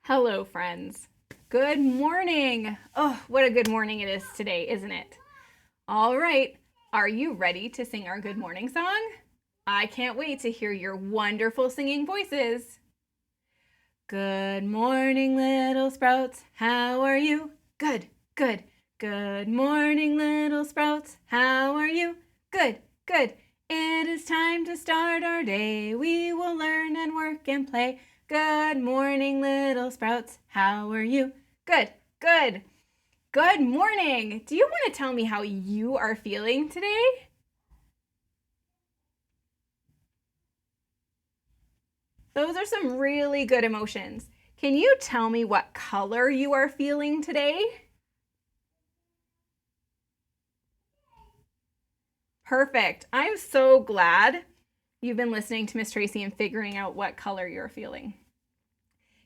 Hello, friends. Good morning. Oh, what a good morning it is today, isn't it? All right. Are you ready to sing our good morning song? I can't wait to hear your wonderful singing voices. Good morning, little sprouts. How are you? Good, good. Good morning, little sprouts. How are you? Good, good. It is time to start our day. We will learn and work and play. Good morning, little sprouts. How are you? Good, good. Good morning. Do you want to tell me how you are feeling today? Those are some really good emotions. Can you tell me what color you are feeling today? Perfect. I'm so glad you've been listening to Miss Tracy and figuring out what color you're feeling.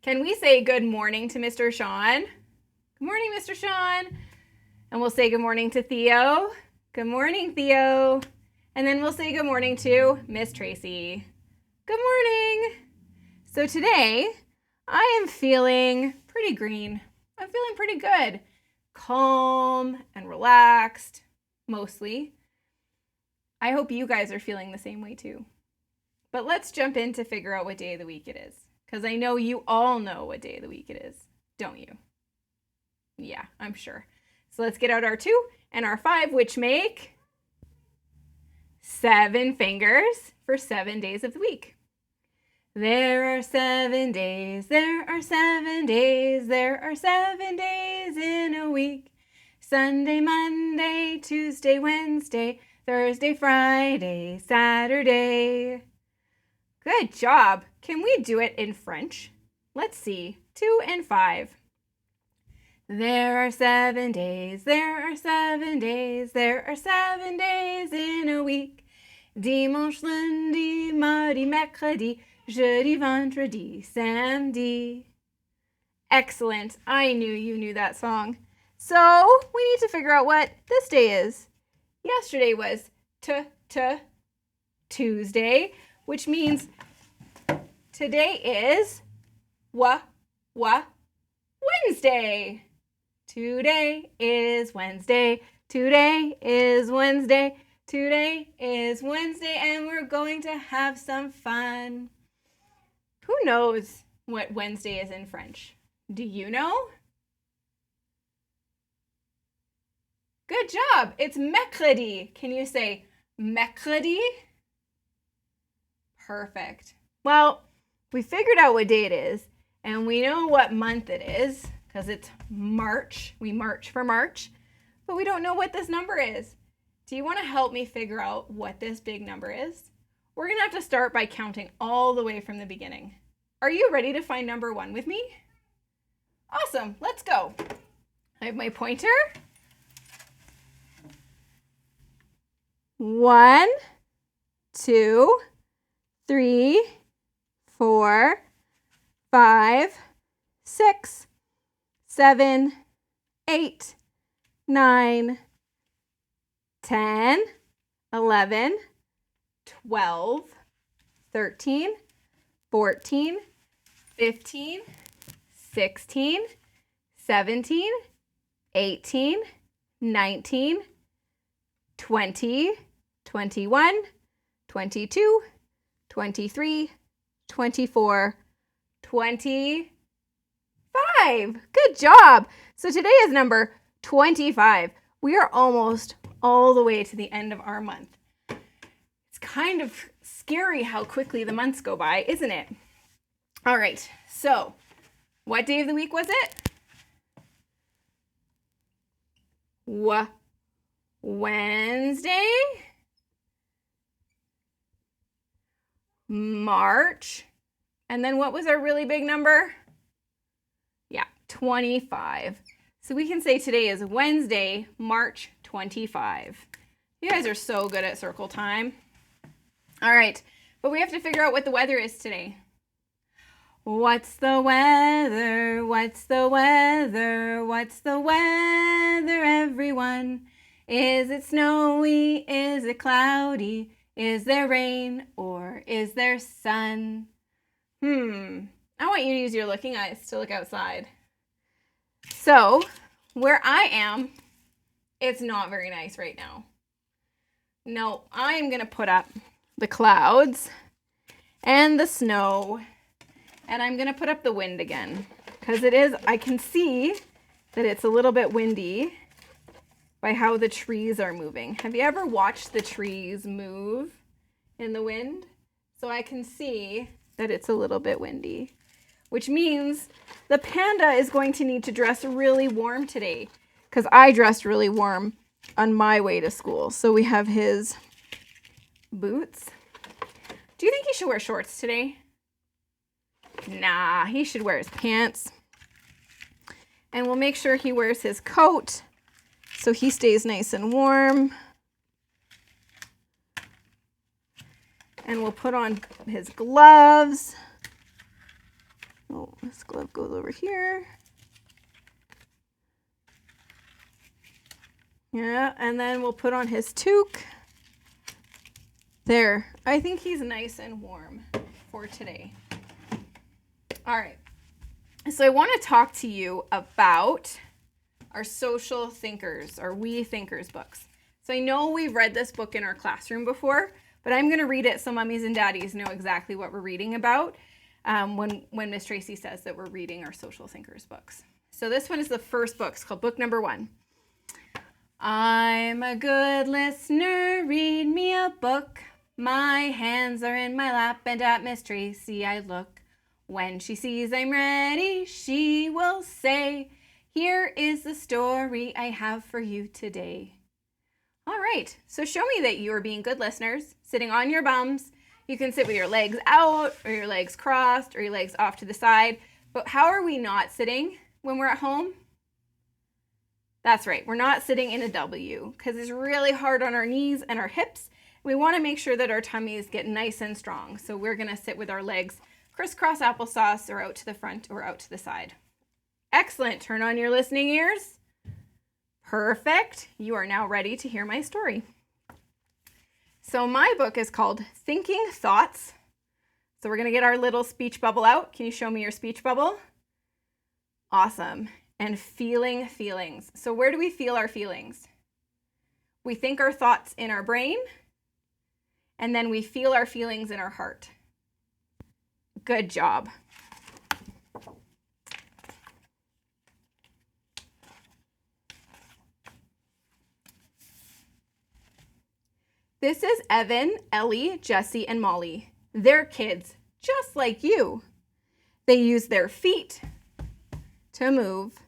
Can we say good morning to Mr. Sean? Good morning, Mr. Sean. And we'll say good morning to Theo. Good morning, Theo. And then we'll say good morning to Miss Tracy. Good morning. So today, I am feeling pretty green. I'm feeling pretty good. Calm and relaxed, mostly. I hope you guys are feeling the same way too. But let's jump in to figure out what day of the week it is. Because I know you all know what day of the week it is, don't you? Yeah, I'm sure. So let's get out our 2 and our 5, which make 7 fingers for 7 days of the week. There are 7 days, there are 7 days, there are 7 days in a week. Sunday, Monday, Tuesday, Wednesday, Thursday, Friday, Saturday. Good job. Can we do it in French? Let's see. 2 and 5. There are 7 days, there are 7 days, there are 7 days in a week. Dimanche, lundi, mardi, mercredi, jeudi, vendredi, samedi. Excellent. I knew you knew that song. So we need to figure out what this day is. Yesterday was Tuesday, which means today is Wednesday. Today is Wednesday. Today is Wednesday. Today is Wednesday, and we're going to have some fun. Who knows what Wednesday is in French? Do you know? Good job. It's mercredi. Can you say mercredi? Perfect. Well, we figured out what day it is, and we know what month it is because it's March. We march for March, but we don't know what this number is. Do you want to help me figure out what this big number is? We're going to have to start by counting all the way from the beginning. Are you ready to find number 1 with me? Awesome. Let's go. I have my pointer. 1, 2, 3, 4, 5, 6, 7, 8, 9, 10, 11, 12, 13, 14, 15, 16, 17, 18, 19, 20, 21, 22, 23, 24, 25. Good job. So today is number 25. We are almost all the way to the end of our month. It's kind of scary how quickly the months go by, isn't it? All right. So what day of the week was it? Wednesday, March, and then what was our really big number? Yeah, 25. So we can say today is Wednesday, March 25. You guys are so good at circle time. All right, but we have to figure out what the weather is today. What's the weather? What's the weather? What's the weather, everyone? Is it snowy? Is it cloudy? Is there rain or is there sun? I want you to use your looking eyes to look outside. So, where I am, it's not very nice right now. No, I'm going to put up the clouds and the snow, and I'm going to put up the wind again, because I can see that it's a little bit windy by how the trees are moving. Have you ever watched the trees move in the wind? So I can see that it's a little bit windy, which means the panda is going to need to dress really warm today, because I dressed really warm on my way to school. So we have his boots. Do you think he should wear shorts today? Nah, he should wear his pants. And we'll make sure he wears his coat so he stays nice and warm. And we'll put on his gloves. Oh, this glove goes over here. Yeah, and then we'll put on his toque. There, I think he's nice and warm for today. All right, so I want to talk to you about our social thinkers, our We Thinkers books. So I know we've read this book in our classroom before, but I'm going to read it so mummies and daddies know exactly what we're reading about when Miss Tracy says that we're reading our social thinkers books. So this one is the first book. It's called book number 1. I'm a good listener, read me a book. My hands are in my lap and at Miss Tracy I look. When she sees I'm ready, she will say, here is the story I have for you today. All right, so show me that you are being good listeners, sitting on your bums. You can sit with your legs out or your legs crossed or your legs off to the side. But how are we not sitting when we're at home? That's right, we're not sitting in a W because it's really hard on our knees and our hips. We want to make sure that our tummies get nice and strong. So we're going to sit with our legs crisscross applesauce or out to the front or out to the side. Excellent. Turn on your listening ears. Perfect. You are now ready to hear my story. So my book is called Thinking Thoughts. So we're going to get our little speech bubble out. Can you show me your speech bubble? Awesome. And feeling feelings. So where do we feel our feelings? We think our thoughts in our brain, and then we feel our feelings in our heart. Good job. This is Evan, Ellie, Jesse, and Molly. They're kids just like you. They use their feet to move,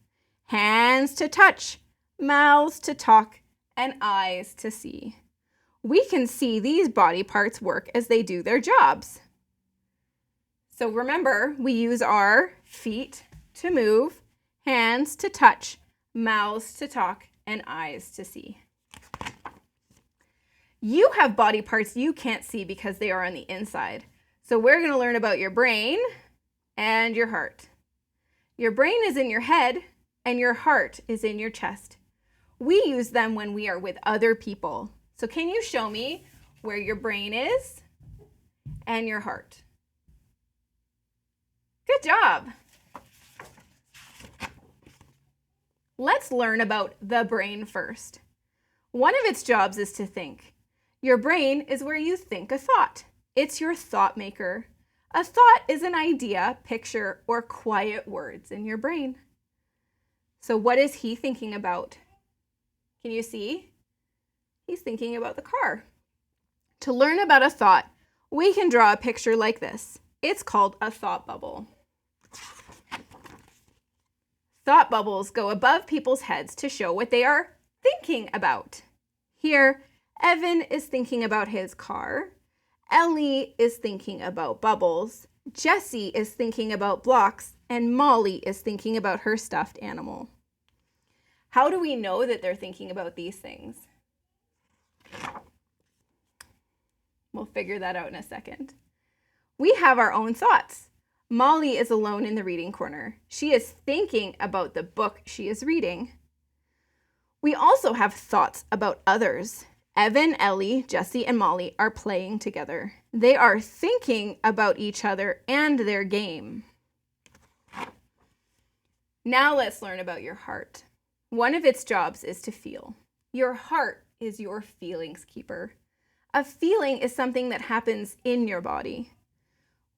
hands to touch, mouths to talk, and eyes to see. We can see these body parts work as they do their jobs. So remember, we use our feet to move, hands to touch, mouths to talk, and eyes to see. You have body parts you can't see because they are on the inside. So we're going to learn about your brain and your heart. Your brain is in your head and your heart is in your chest. We use them when we are with other people. So can you show me where your brain is and your heart? Good job. Let's learn about the brain first. One of its jobs is to think. Your brain is where you think a thought. It's your thought maker. A thought is an idea, picture, or quiet words in your brain. So what is he thinking about? Can you see? He's thinking about the car. To learn about a thought, we can draw a picture like this. It's called a thought bubble. Thought bubbles go above people's heads to show what they are thinking about. Here, Evan is thinking about his car. Ellie is thinking about bubbles. Jessie is thinking about blocks. And Molly is thinking about her stuffed animal. How do we know that they're thinking about these things? We'll figure that out in a second. We have our own thoughts. Molly is alone in the reading corner. She is thinking about the book she is reading. We also have thoughts about others. Evan, Ellie, Jessie, and Molly are playing together. They are thinking about each other and their game. Now let's learn about your heart. One of its jobs is to feel. Your heart is your feelings keeper. A feeling is something that happens in your body.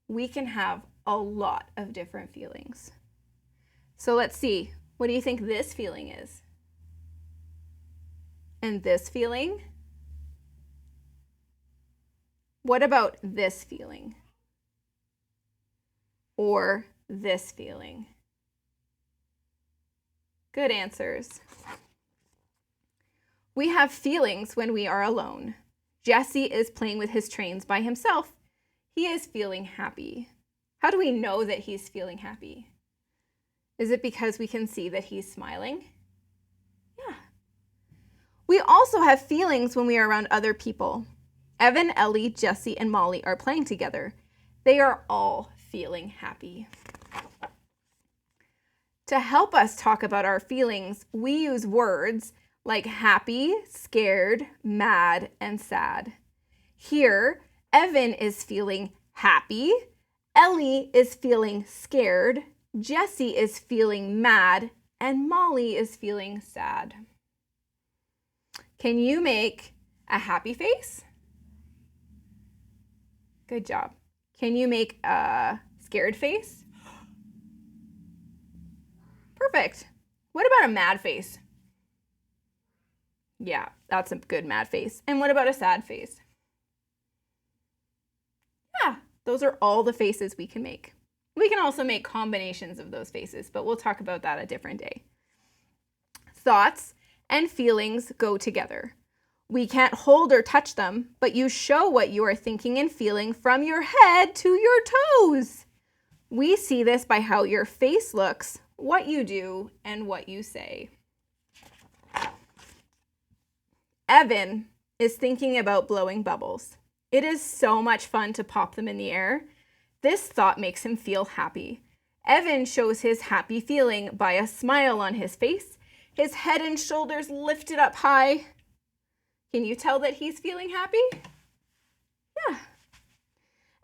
We can have a lot of different feelings. So let's see, what do you think this feeling is? And this feeling? What about this feeling? Or this feeling? Good answers. We have feelings when we are alone. Jesse is playing with his trains by himself. He is feeling happy. How do we know that he's feeling happy? Is it because we can see that he's smiling? Yeah. We also have feelings when we are around other people. Evan, Ellie, Jesse, and Molly are playing together. They are all feeling happy. To help us talk about our feelings, we use words like happy, scared, mad, and sad. Here, Evan is feeling happy, Ellie is feeling scared, Jesse is feeling mad, and Molly is feeling sad. Can you make a happy face? Good job. Can you make a scared face? Perfect. What about a mad face? Yeah, that's a good mad face. And what about a sad face? Yeah, those are all the faces we can make. We can also make combinations of those faces, but we'll talk about that a different day. Thoughts and feelings go together. We can't hold or touch them, but you show what you are thinking and feeling from your head to your toes. We see this by how your face looks, what you do, and what you say. Evan is thinking about blowing bubbles. It is so much fun to pop them in the air. This thought makes him feel happy. Evan shows his happy feeling by a smile on his face, his head and shoulders lifted up high. Can you tell that he's feeling happy? Yeah.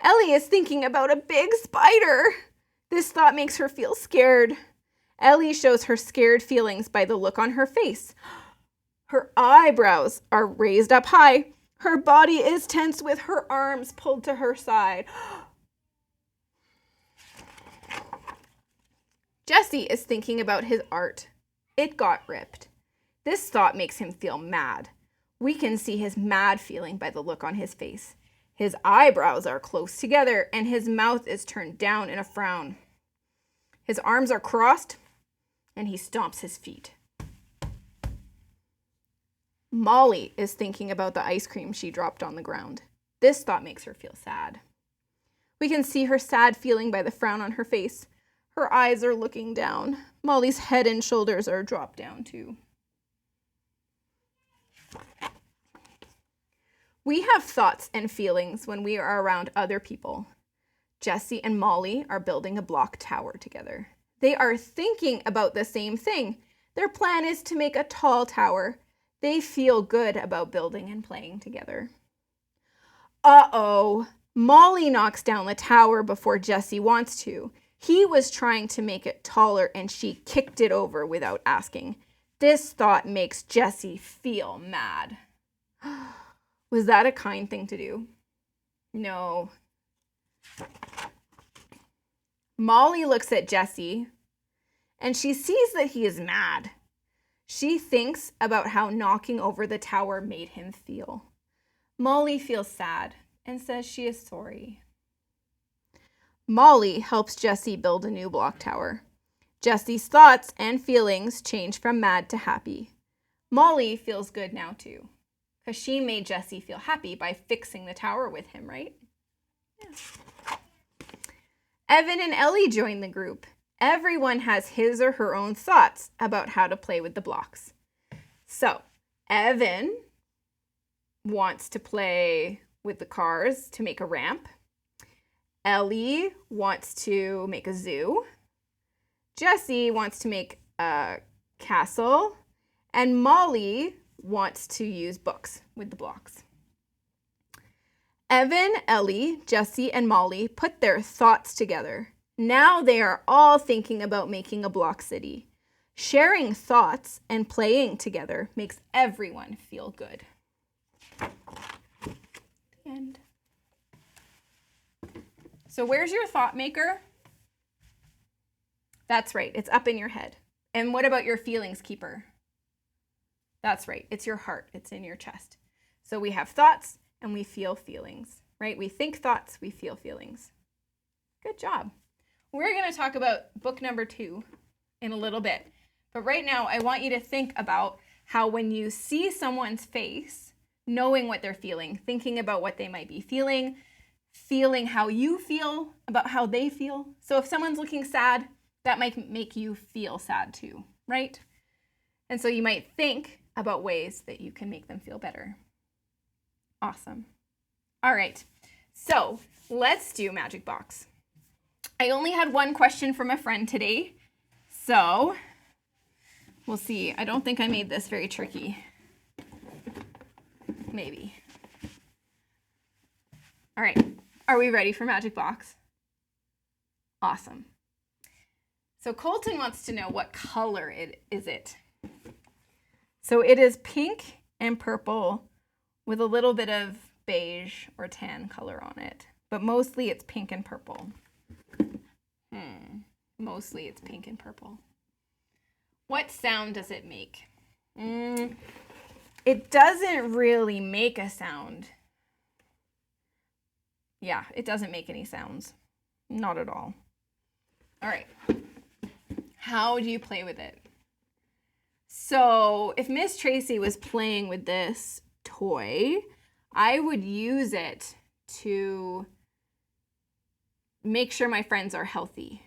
Ellie is thinking about a big spider. This thought makes her feel scared. Ellie shows her scared feelings by the look on her face. Her eyebrows are raised up high. Her body is tense with her arms pulled to her side. Jesse is thinking about his art. It got ripped. This thought makes him feel mad. We can see his mad feeling by the look on his face. His eyebrows are close together and his mouth is turned down in a frown. His arms are crossed and he stomps his feet. Molly is thinking about the ice cream she dropped on the ground. This thought makes her feel sad. We can see her sad feeling by the frown on her face. Her eyes are looking down. Molly's head and shoulders are dropped down too. We have thoughts and feelings when we are around other people. Jesse and Molly are building a block tower together. They are thinking about the same thing. Their plan is to make a tall tower. They feel good about building and playing together. Uh-oh, Molly knocks down the tower before Jesse wants to. He was trying to make it taller and she kicked it over without asking. This thought makes Jesse feel mad. Was that a kind thing to do? No. Molly looks at Jesse and she sees that he is mad. She thinks about how knocking over the tower made him feel. Molly feels sad and says she is sorry. Molly helps Jesse build a new block tower. Jesse's thoughts and feelings change from mad to happy. Molly feels good now too, because she made Jesse feel happy by fixing the tower with him, right? Yeah. Evan and Ellie join the group. Everyone has his or her own thoughts about how to play with the blocks. So, Evan wants to play with the cars to make a ramp. Ellie wants to make a zoo. Jesse wants to make a castle. And Molly wants to use books with the blocks. Evan, Ellie, Jesse, and Molly put their thoughts together. Now they are all thinking about making a block city. Sharing thoughts and playing together makes everyone feel good. The end. So where's your thought maker? That's right, it's up in your head. And what about your feelings keeper? That's right, it's your heart, it's in your chest. So we have thoughts and we feel feelings, right? We think thoughts, we feel feelings. Good job. We're going to talk about book number 2 in a little bit. But right now, I want you to think about how when you see someone's face, knowing what they're feeling, thinking about what they might be feeling how you feel about how they feel. So if someone's looking sad, that might make you feel sad too, right? And so you might think about ways that you can make them feel better. Awesome. All right, so let's do Magic Box. I only had one question from a friend today, so we'll see. I don't think I made this very tricky. Maybe. All right, are we ready for Magic Box? Awesome. So Colton wants to know what color is it. So it is pink and purple with a little bit of beige or tan color on it, but mostly it's pink and purple. Mostly it's pink and purple. What sound does it make? It doesn't really make a sound. Yeah, it doesn't make any sounds. Not at all. All right. How do you play with it? So if Miss Tracy was playing with this toy, I would use it to make sure my friends are healthy.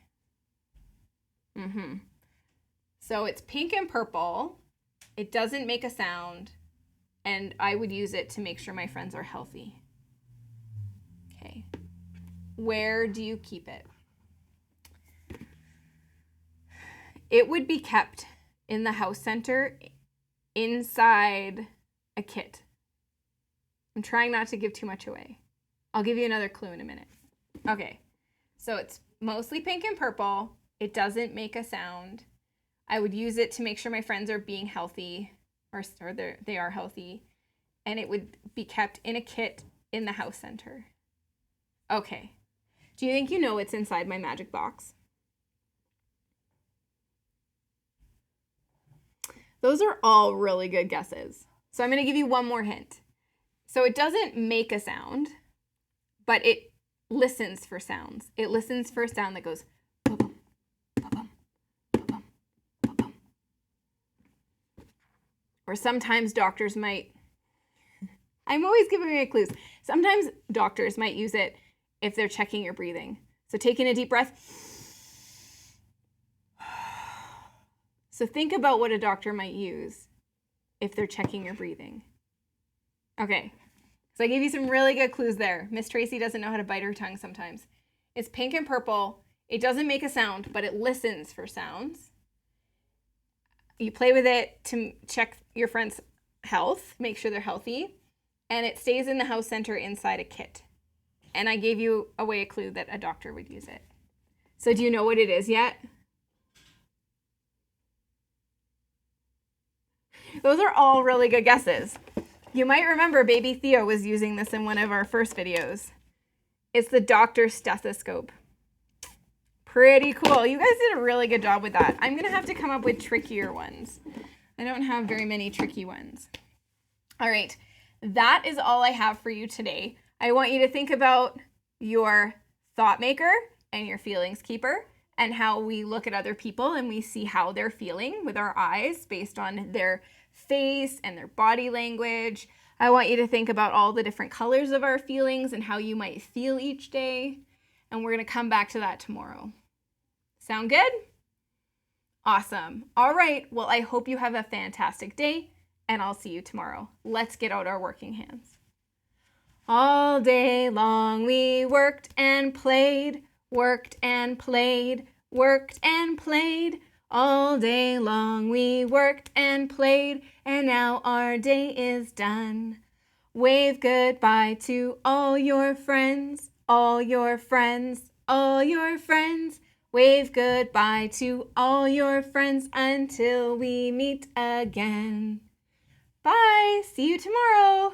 So it's pink and purple. It doesn't make a sound. And I would use it to make sure my friends are healthy. Okay. Where do you keep it? It would be kept in the house center inside a kit. I'm trying not to give too much away. I'll give you another clue in a minute. Okay. So it's mostly pink and purple. It doesn't make a sound. I would use it to make sure my friends are being healthy or they are healthy. And it would be kept in a kit in the house center. Okay. Do you think you know what's inside my magic box? Those are all really good guesses. So I'm going to give you one more hint. So it doesn't make a sound, but it listens for sounds. It listens for a sound that goes ba-bum, ba-bum, ba-bum, ba-bum. Or sometimes doctors might, I'm always giving away clues. Sometimes doctors might use it if they're checking your breathing. So taking a deep breath. So think about what a doctor might use if they're checking your breathing. Okay, so I gave you some really good clues there. Miss Tracy doesn't know how to bite her tongue sometimes. It's pink and purple. It doesn't make a sound, but it listens for sounds. You play with it to check your friend's health, make sure they're healthy, and it stays in the house center inside a kit. And I gave you away a clue that a doctor would use it. So do you know what it is yet? Those are all really good guesses. You might remember baby Theo was using this in one of our first videos. It's the doctor's stethoscope. Pretty cool. You guys did a really good job with that. I'm going to have to come up with trickier ones. I don't have very many tricky ones. All right. That is all I have for you today. I want you to think about your thought maker and your feelings keeper and how we look at other people and we see how they're feeling with our eyes based on their face and their body language. I want you to think about all the different colors of our feelings and how you might feel each day. And we're going to come back to that tomorrow. Sound good? Awesome. All right. Well, I hope you have a fantastic day and I'll see you tomorrow. Let's get out our working hands. All day long we worked and played, worked and played, worked and played. All day long we worked and played, and now our day is done. Wave goodbye to all your friends, all your friends, all your friends. Wave goodbye to all your friends until we meet again. Bye. See you tomorrow.